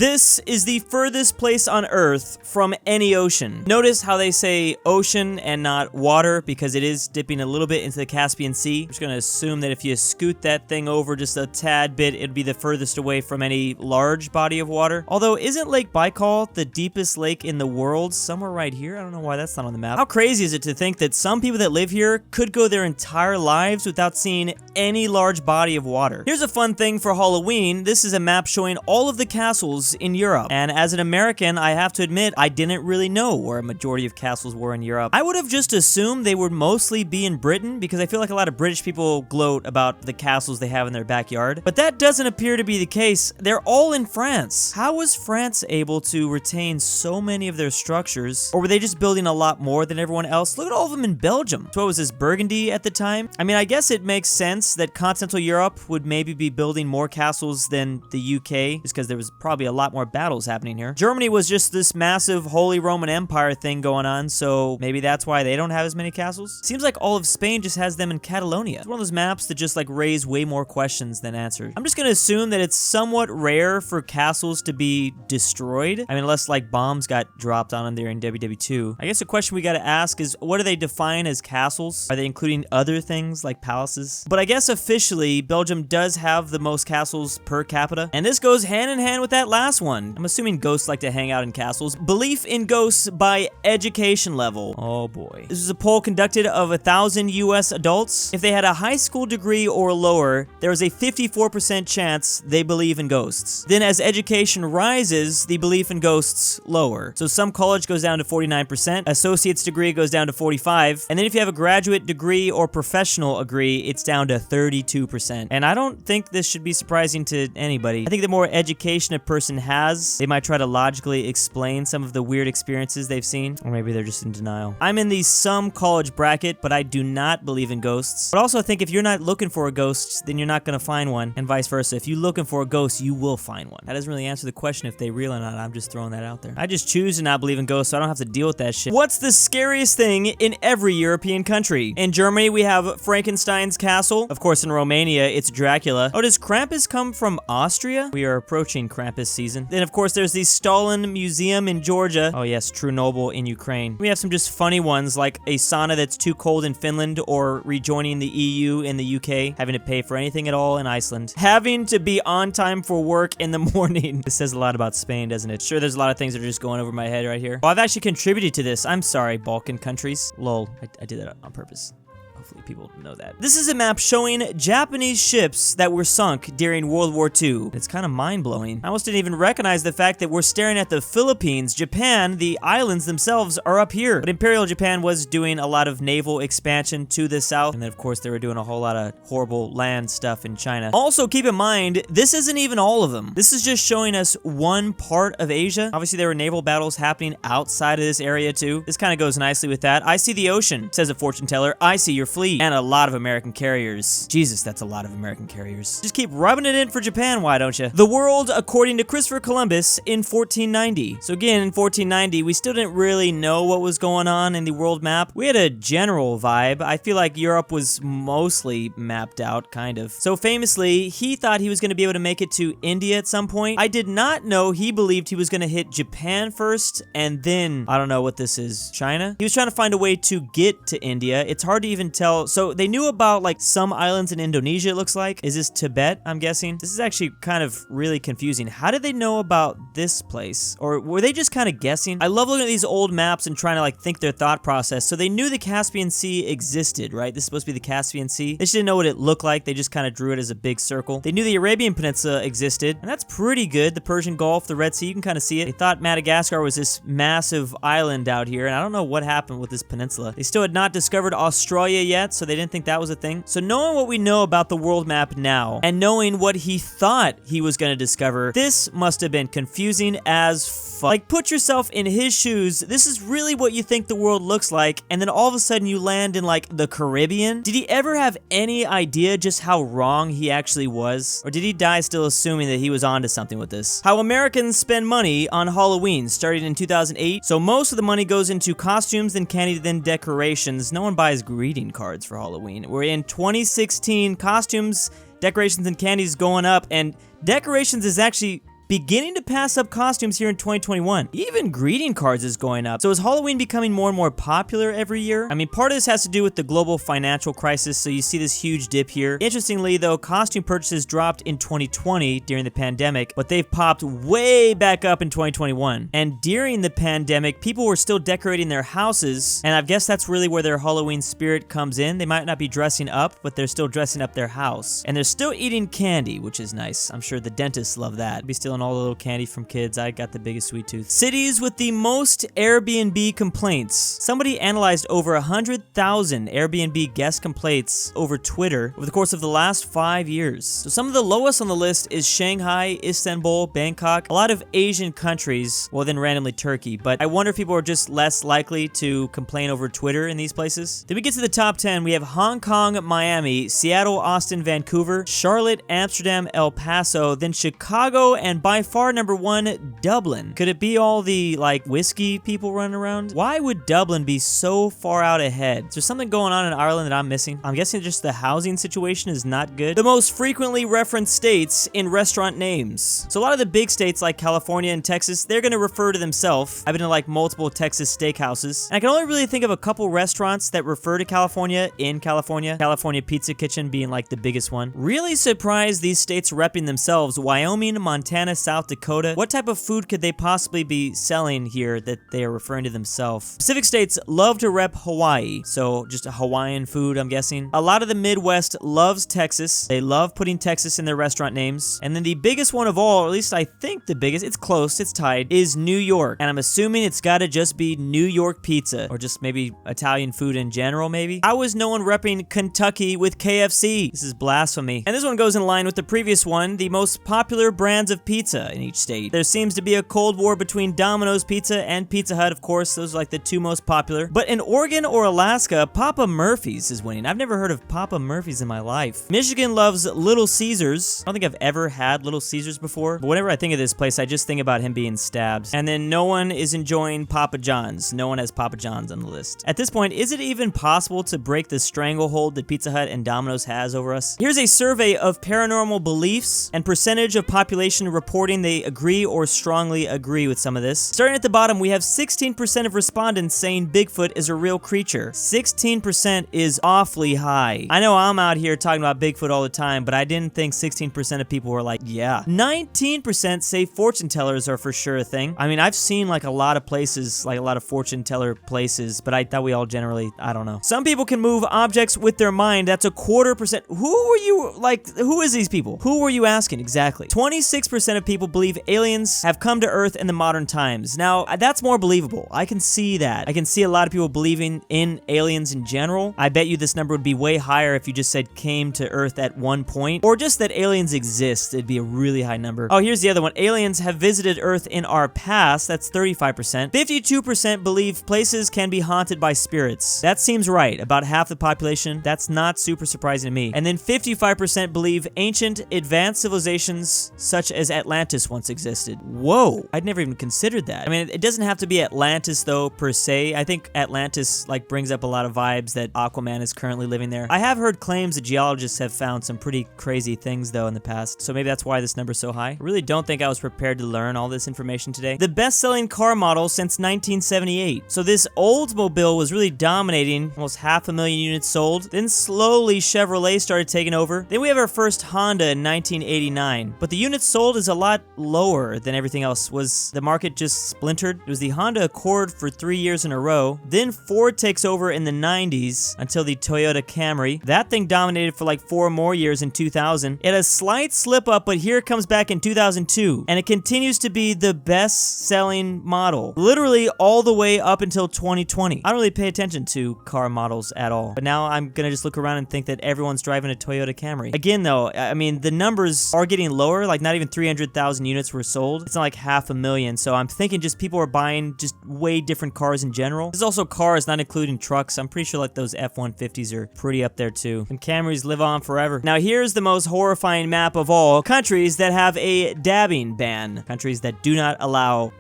This is the furthest place on Earth from any ocean. Notice how they say ocean and not water because it is dipping a little bit into the Caspian Sea. I'm just gonna assume that if you scoot that thing over just a tad bit, it'd be the furthest away from any large body of water. Although, isn't Lake Baikal the deepest lake in the world? Somewhere right here? I don't know why that's not on the map. How crazy is it to think that some people that live here could go their entire lives without seeing any large body of water? Here's a fun thing for Halloween. This is a map showing all of the castles in Europe. And as an American, I have to admit, I didn't really know where a majority of castles were in Europe. I would have just assumed they would mostly be in Britain because I feel like a lot of British people gloat about the castles they have in their backyard. But that doesn't appear to be the case. They're all in France. How was France able to retain so many of their structures? Or were they just building a lot more than everyone else? Look at all of them in Belgium. So what was this, Burgundy at the time? I mean, I guess it makes sense that continental Europe would maybe be building more castles than the UK, just because there was probably a lot more battles happening here. Germany was just this massive Holy Roman Empire thing going on, so maybe that's why they don't have as many castles. Seems like all of Spain just has them in Catalonia. It's one of those maps that just like raise way more questions than answers. I'm just gonna assume that it's somewhat rare for castles to be destroyed. I mean, unless like bombs got dropped on them there in WW2. I guess the question we gotta ask is, what do they define as castles? Are they including other things like palaces? But I guess officially, Belgium does have the most castles per capita, and this goes hand in hand with that last one. I'm assuming ghosts like to hang out in castles. Belief in ghosts by education level. Oh boy. This is a poll conducted of 1,000 US adults. If they had a high school degree or lower, there was a 54% chance they believe in ghosts. Then as education rises, the belief in ghosts lower. So some college goes down to 49%, associate's degree goes down to 45%, and then if you have a graduate degree or professional degree, it's down to 32%. And I don't think this should be surprising to anybody. I think the more education a person has, they might try to logically explain some of the weird experiences they've seen, or maybe they're just in denial. I'm in the some college bracket, but I do not believe in ghosts. But also I think if you're not looking for a ghost, then you're not gonna find one, and vice versa. If you're looking for a ghost, you will find one. That doesn't really answer the question if they real or not. I'm just throwing that out there. I just choose to not believe in ghosts, so I don't have to deal with that shit. What's the scariest thing in every European country? In Germany, we have Frankenstein's castle. Of course, in Romania, it's Dracula. Oh, does Krampus come from Austria? We are approaching Krampus season. Then, of course, there's the Stalin Museum in Georgia. Oh yes, Chernobyl in Ukraine. We have some just funny ones like a sauna that's too cold in Finland, or rejoining the EU in the UK, having to pay for anything at all in Iceland. Having to be on time for work in the morning. This says a lot about Spain, doesn't it? Sure, there's a lot of things that are just going over my head right here. Well, I've actually contributed to this. I'm sorry, Balkan countries. Lol, I did that on purpose. Hopefully people know that. This is a map showing Japanese ships that were sunk during World War II. It's kind of mind-blowing. I almost didn't even recognize the fact that we're staring at the Philippines. Japan, the islands themselves, are up here. But Imperial Japan was doing a lot of naval expansion to the south. And then, of course, they were doing a whole lot of horrible land stuff in China. Also, keep in mind, this isn't even all of them. This is just showing us one part of Asia. Obviously, there were naval battles happening outside of this area, too. This kind of goes nicely with that. I see the ocean, says a fortune teller. I see your fleet, and a lot of American carriers. Jesus, that's a lot of American carriers. Just keep rubbing it in for Japan, why don't you? The world according to Christopher Columbus in 1490. So again, in 1490, we still didn't really know what was going on in the world map. We had a general vibe. I feel like Europe was mostly mapped out, kind of. So famously, he thought he was going to be able to make it to India at some point. I did not know he believed he was going to hit Japan first, and then, I don't know what this is, China? He was trying to find a way to get to India. It's hard to even tell. So they knew about like some islands in Indonesia, it looks like. Is this Tibet, I'm guessing? This is actually kind of really confusing. How did they know about this place? Or were they just kind of guessing? I love looking at these old maps and trying to like think their thought process. So they knew the Caspian Sea existed, right? This is supposed to be the Caspian Sea. They just didn't know what it looked like. They just kind of drew it as a big circle. They knew the Arabian Peninsula existed, and that's pretty good. The Persian Gulf, the Red Sea, you can kind of see it. They thought Madagascar was this massive island out here, and I don't know what happened with this peninsula. They still had not discovered Australia yet, so they didn't think that was a thing. So knowing what we know about the world map now, and knowing what he thought he was going to discover, this must have been confusing as fuck. Like, put yourself in his shoes. This is really what you think the world looks like, and then all of a sudden you land in, like, the Caribbean? Did he ever have any idea just how wrong he actually was? Or did he die still assuming that he was onto something with this? How Americans spend money on Halloween, starting in 2008. So most of the money goes into costumes, then candy, then decorations. No one buys greeting cards for Halloween. We're in 2016, costumes, decorations, and candies going up, and decorations is actually beginning to pass up costumes here in 2021. Even greeting cards is going up. So is Halloween becoming more and more popular every year? I mean, part of this has to do with the global financial crisis, so you see this huge dip here. Interestingly, though, costume purchases dropped in 2020 during the pandemic, but they've popped way back up in 2021. And during the pandemic, people were still decorating their houses, and I guess that's really where their Halloween spirit comes in. They might not be dressing up, but they're still dressing up their house. And they're still eating candy, which is nice. I'm sure the dentists love that. Be stealing all the little candy from kids. I got the biggest sweet tooth. Cities with the most Airbnb complaints. Somebody analyzed over 100,000 Airbnb guest complaints over Twitter over the course of the last 5 years. So some of the lowest on the list is Shanghai, Istanbul, Bangkok, a lot of Asian countries, well then randomly Turkey, but I wonder if people are just less likely to complain over Twitter in these places. Then we get to the top 10. We have Hong Kong, Miami, Seattle, Austin, Vancouver, Charlotte, Amsterdam, El Paso, then Chicago, and by far number 1, Dublin. Could it be all the like whiskey people running around? Why would Dublin be so far out ahead? Is there something going on in Ireland that I'm missing? I'm guessing just the housing situation is not good. The most frequently referenced states in restaurant names. So a lot of the big states like California and Texas, they're gonna refer to themselves. I've been to like multiple Texas steakhouses, and I can only really think of a couple restaurants that refer to California in California. California Pizza Kitchen being like the biggest one. Really surprised these states repping themselves. Wyoming, Montana, South Dakota. What type of food could they possibly be selling here that they are referring to themselves? Pacific states love to rep Hawaii, so just a Hawaiian food, I'm guessing. A lot of the Midwest loves Texas. They love putting Texas in their restaurant names. And then the biggest one of all, or at least I think the biggest, it's close, it's tied, is New York. And I'm assuming it's gotta just be New York pizza, or just maybe Italian food in general, maybe. How is no one repping Kentucky with KFC? This is blasphemy. And this one goes in line with the previous one, the most popular brands of pizza in each state. There seems to be a cold war between Domino's Pizza and Pizza Hut, of course. Those are like the two most popular. But in Oregon or Alaska, Papa Murphy's is winning. I've never heard of Papa Murphy's in my life. Michigan loves Little Caesars. I don't think I've ever had Little Caesars before, but whenever I think of this place, I just think about him being stabbed. And then no one is enjoying Papa John's. No one has Papa John's on the list. At this point, is it even possible to break the stranglehold that Pizza Hut and Domino's has over us? Here's a survey of paranormal beliefs and percentage of population reporting they agree or strongly agree with some of this. Starting at the bottom, we have 16% of respondents saying Bigfoot is a real creature. 16% is awfully high. I know I'm out here talking about Bigfoot all the time, but I didn't think 16% of people were like, yeah. 19% say fortune tellers are for sure a thing. I mean, I've seen like a lot of places, like a lot of fortune teller places, but I thought we all generally, I don't know. Some people can move objects with their mind. That's 1/4%. Who were you, like, who is these people? Who were you asking exactly? 26% of people believe aliens have come to Earth in the modern times. Now, that's more believable. I can see that. I can see a lot of people believing in aliens in general. I bet you this number would be way higher if you just said came to Earth at one point, or just that aliens exist. It'd be a really high number. Oh, here's the other one. Aliens have visited Earth in our past. That's 35%. 52% believe places can be haunted by spirits. That seems right. About half the population. That's not super surprising to me. And then 55% believe ancient advanced civilizations such as Atlantis once existed. Whoa, I'd never even considered that. I mean, it doesn't have to be Atlantis though, per se. I think Atlantis like brings up a lot of vibes that Aquaman is currently living there. I have heard claims that geologists have found some pretty crazy things though in the past, so maybe that's why this number's so high. I really don't think I was prepared to learn all this information today. The best-selling car model since 1978. So this Oldsmobile was really dominating, almost 500,000 units sold. Then slowly Chevrolet started taking over. Then we have our first Honda in 1989. But the units sold is a lot lower than everything else. Was the market just splintered? It was the Honda Accord for 3 years in a row. Then Ford takes over in the 90s until the Toyota Camry. That thing dominated for like 4 more years in 2000. It had a slight slip up, but here it comes back in 2002. And it continues to be the best-selling model. Literally all the way up until 2020. I don't really pay attention to car models at all. But now I'm gonna just look around and think that everyone's driving a Toyota Camry. Again though, I mean, the numbers are getting lower. Like not even 300,000 units were sold. It's not like 500,000. So I'm thinking just people are buying just way different cars in general. There's also cars, not including trucks. I'm pretty sure like those F-150s are pretty up there too. And Camrys live on forever. Now here's the most horrifying map of all. Countries that have a dabbing ban. Countries that do not allow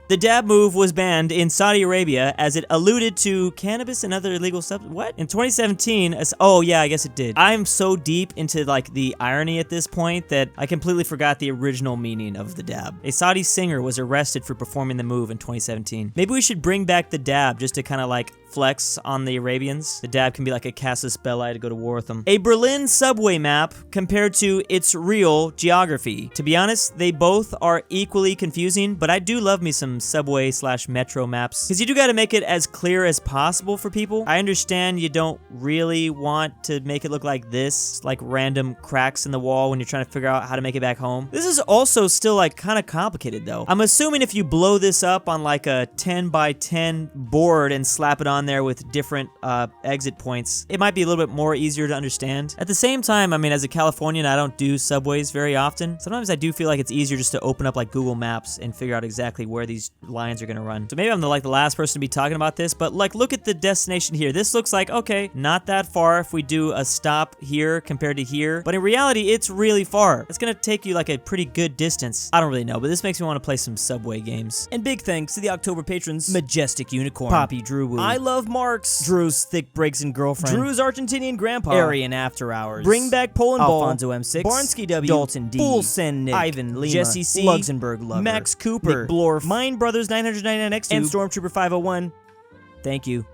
The dab move was banned in Saudi Arabia as it alluded to cannabis and other illegal substances. What? In 2017, oh yeah, I guess it did. I'm so deep into like the irony at this point that I completely forgot the original meaning of the dab. A Saudi singer was arrested for performing the move in 2017. Maybe we should bring back the dab just to kind of like flex on the Arabians. The dab can be like a casus belli to go to war with them. A Berlin subway map compared to its real geography. To be honest, they both are equally confusing, but I do love me some subway/metro maps because you do got to make it as clear as possible for people. I understand you don't really want to make it look like this, like random cracks in the wall when you're trying to figure out how to make it back home. This is also still like kind of complicated though. I'm assuming if you blow this up on like a 10 by 10 board and slap it on there with different exit points, it might be a little bit more easier to understand. At the same time, I mean, as a Californian, I don't do subways very often. Sometimes I do feel like it's easier just to open up like Google Maps and figure out exactly where these lines are gonna run. So maybe I'm the last person to be talking about this, but like look at the destination here. This looks like, okay, not that far if we do a stop here compared to here, but in reality, it's really far. It's gonna take you like a pretty good distance. I don't really know, but this makes me want to play some subway games. And big thanks to the October patrons, Majestic Unicorn, Poppy Drew, iLoveMarx, Drew's Thick Breaks and Girlfriend, Drew's Argentinian Grandpa, AryanAfterHours, Bring Back Polandball, Alfonso M6, Barnsky W, Dalton D, Full Send Nick, Ivan Lima, Jesse C, LuxembourgLover, Max Cooper, McBlorf, Mine Brothers 999X2, and Stormtrooper 501. Thank you.